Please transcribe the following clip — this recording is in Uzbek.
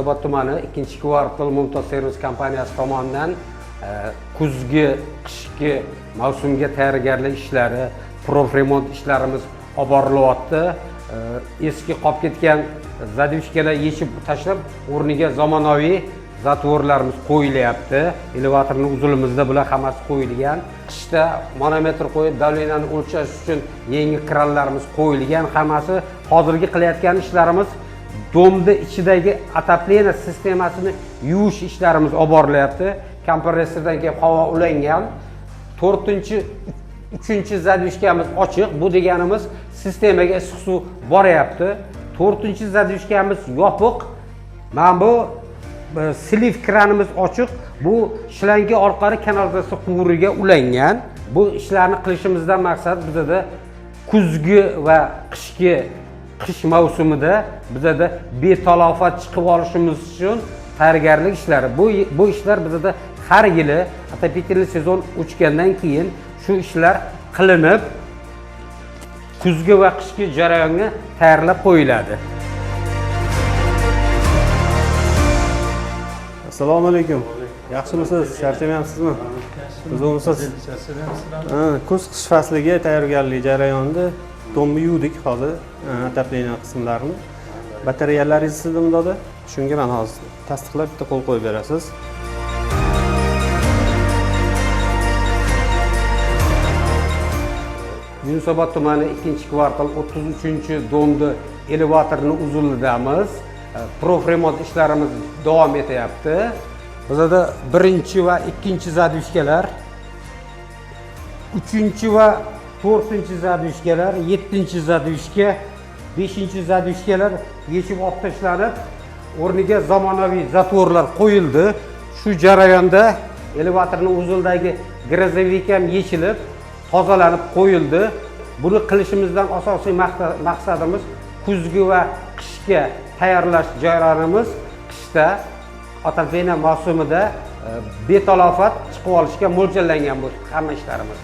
Yunusobod tumani 2-kvartal Mumtoz servis kompaniyasi tomonidan kuzgi, qishki mavsumga tayyorgarlik ishlari, prof remont ishlarimiz olib borilyapti. Eski qolib ketgan zadyushkalar yechib tashlab, o'rniga zamonaviy zatvorlarimiz qo'yilyapti. Elevatorning uzulimizda bular hammasi qo'yilgan. Qishda manometr qo'yib, davleniyani o'lchash uchun yangi kranlarimiz qo'yilgan. Hammasi hozirgi qilayotgan ishlarimiz domda ichidagi отопление sistemasini yuvish ishlarimiz olib borilyapti. Kompressordan kelib havo ulangan. 3-chi zadyushkamiz ochiq. Bu deganimiz sistemaga issiq suv boryapti. 4-chi zadyushkamiz yopiq. Mana bu sliv kranimiz ochiq. Bu shlangi orqali kanalizatsiya quvuriga ulangan. Bu ishlarni qilishimizdan maqsad bizda kuzgi va qish mavsumida bizda betalofat chiqib olishimiz uchun tayyorgarlik ishlari. Bu ishlar bizda har yili отопительный sezon o'chgandan keyin shu ishlar qilinib, kuzgi va qishki jarayonga tayyorlab qo'yiladi. Assalomu alaykum. Yaxshimisiz? Charchamayapsizmi? O'zimsiz. Kuz-qish fasliga tayyorgarlik jarayonida domni yuvdik hozir, отопление qismlarini. Batareyalaringiz sizdami dada? Shunga men hozir tasdiqlab bitta qo'l qo'yib berasiz. Yunusobod tumani 2-kvartal 33-domda elevatorning uzulidamiz. Prof remont ishlarimiz davom etyapti. Bizda 1-chi va 2-chi zadyushkalar, 3-chi va 4-chi zadyushkalar, 7-chi zadyushka, 5-chi zadyushkalar yechib olib tashlanib, o'rniga zamonaviy zatvorlar qo'yildi. Shu jarayonda elevatorning uzildagi grozovik ham yechilib, tozalanib qo'yildi. Buni qilishimizdan asosiy maqsadimiz kuzgi va qishga tayyorlash jarayonimiz. Qishda отопление mavsumida betalofat chiqib olishga mo'ljallangan bu hamma ishlarimiz.